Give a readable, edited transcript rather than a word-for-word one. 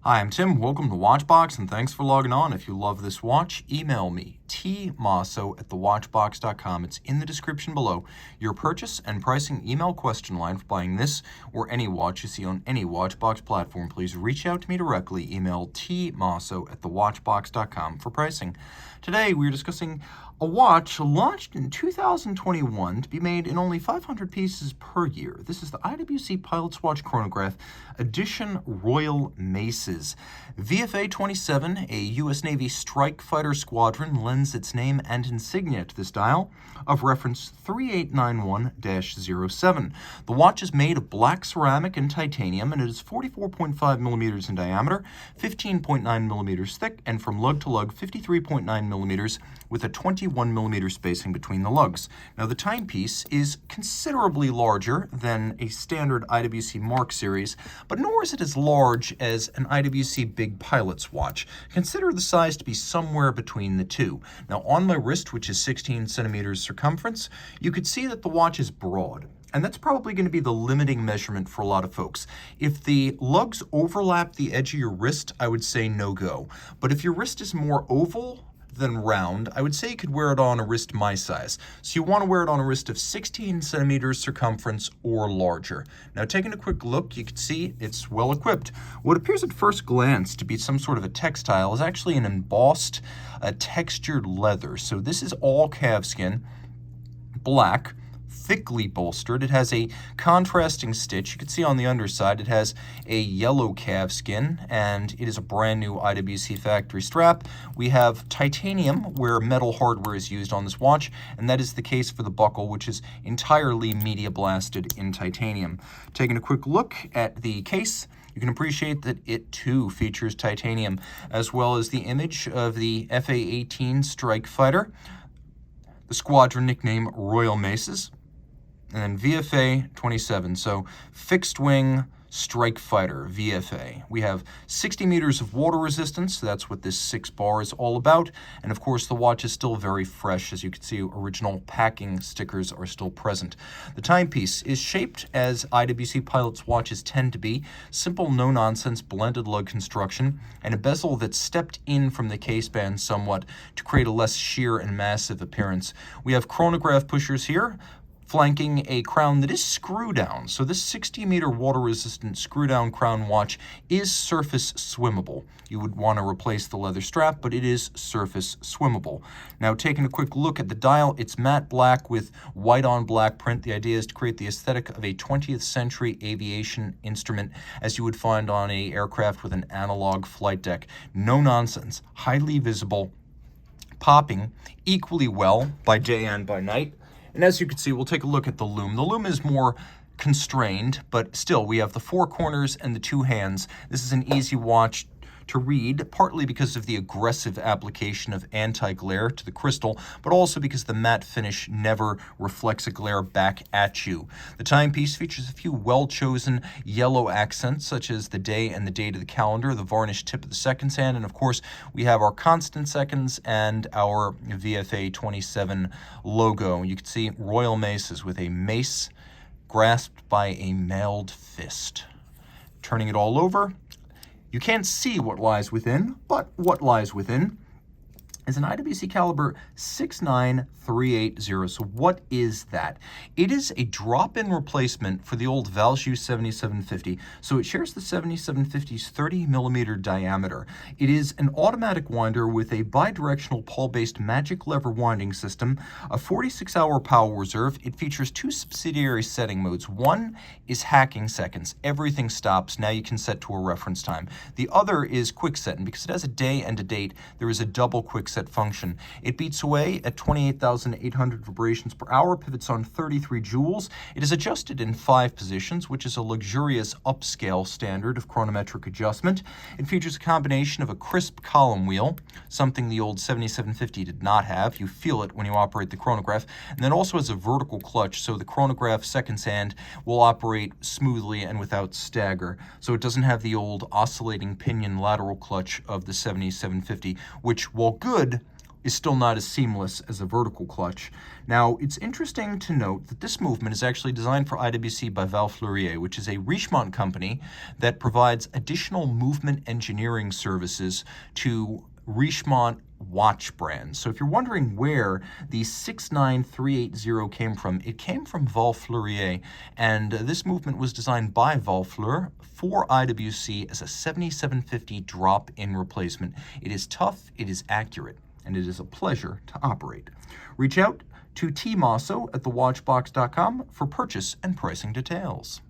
Hi, I'm Tim. Welcome to Watchbox, and thanks for logging on. If you love this watch, email me, tmosso@thewatchbox.com. It's in the description below. Your purchase and pricing email question line for buying this or any watch you see on any Watchbox platform. Please reach out to me directly. Email tmosso@thewatchbox.com for pricing. Today, we're discussing a watch launched in 2021 to be made in only 500 pieces per year. This is the IWC Pilot's Watch Chronograph Edition Royal Maces. VFA 27, a U.S. Navy strike fighter squadron, lends its name and insignia to this dial of reference 3891-07. The watch is made of black ceramic and titanium, and it is 44.5 millimeters in diameter, 15.9 millimeters thick, and from lug to lug 53.9 millimeters with a 21 millimeter spacing between the lugs. Now, the timepiece is considerably larger than a standard IWC Mark series, but nor is it as large as an IWC Big Pilot's watch. Consider the size to be somewhere between the two. Now, on my wrist, which is 16 centimeters circumference, you could see that the watch is broad. And that's probably going to be the limiting measurement for a lot of folks. If the lugs overlap the edge of your wrist, I would say no go. But if your wrist is more oval than round, I would say you could wear it on a wrist my size. So you want to wear it on a wrist of 16 centimeters circumference or larger. Now, taking a quick look, you can see it's well equipped. What appears at first glance to be some sort of a textile is actually an embossed, textured leather. So this is all calfskin, black, thickly bolstered. It has a contrasting stitch. You can see on the underside it has a yellow calfskin, and it is a brand new IWC factory strap. We have titanium where metal hardware is used on this watch, and that is the case for the buckle, which is entirely media blasted in titanium. Taking a quick look at the case, you can appreciate that it too features titanium, as well as the image of the FA-18 strike fighter, the squadron nickname Royal Maces, and then VFA 27, so fixed wing strike fighter, VFA. We have 60 meters of water resistance, so that's what this 6 bar is all about. And of course, the watch is still very fresh. As you can see, original packing stickers are still present. The timepiece is shaped as IWC Pilot's watches tend to be: simple, no-nonsense blended lug construction, and a bezel that's stepped in from the case band somewhat to create a less sheer and massive appearance. We have chronograph pushers here, flanking a crown that is screw down. So this 60-meter water-resistant screw-down crown watch is surface swimmable. You would want to replace the leather strap, but it is surface swimmable. Now, taking a quick look at the dial, it's matte black with white on black print. The idea is to create the aesthetic of a 20th century aviation instrument, as you would find on an aircraft with an analog flight deck. No nonsense, highly visible, popping equally well by day and by night. And as you can see, we'll take a look at the loom. The loom is more constrained, but still, we have the 4 corners and the 2 hands. This is an easy watch to read, partly because of the aggressive application of anti-glare to the crystal, but also because the matte finish never reflects a glare back at you. The timepiece features a few well-chosen yellow accents, such as the day and the date of the calendar, the varnished tip of the seconds hand, and of course, we have our constant seconds and our VFA 27 logo. You can see Royal Maces with a mace grasped by a mailed fist. Turning it all over, you can't see what lies within, but what lies within is an IWC caliber 69380. So what is that? It is a drop-in replacement for the old Valjoux 7750. So it shares the 7750's 30 millimeter diameter. It is an automatic winder with a bidirectional pawl-based magic lever winding system, a 46-hour power reserve. It features 2 subsidiary setting modes. One is hacking seconds. Everything stops. Now you can set to a reference time. The other is quick set, and because it has a day and a date, there is a double quick set function. It beats away at 28,800 vibrations per hour, pivots on 33 joules. It is adjusted in 5 positions, which is a luxurious upscale standard of chronometric adjustment. It features a combination of a crisp column wheel, something the old 7750 did not have. You feel it when you operate the chronograph. And then also has a vertical clutch, so the chronograph seconds hand will operate smoothly and without stagger. So it doesn't have the old oscillating pinion lateral clutch of the 7750, which, while good, is still not as seamless as a vertical clutch. Now, it's interesting to note that this movement is actually designed for IWC by Val Fleurier, which is a Richemont company that provides additional movement engineering services to Richemont watch brands. So if you're wondering where the 69380 came from, it came from Val Fleurier, and this movement was designed by Val Fleur for IWC as a 7750 drop-in replacement. It is tough, it is accurate, and it is a pleasure to operate. Reach out to Team Mosso at thewatchbox.com for purchase and pricing details.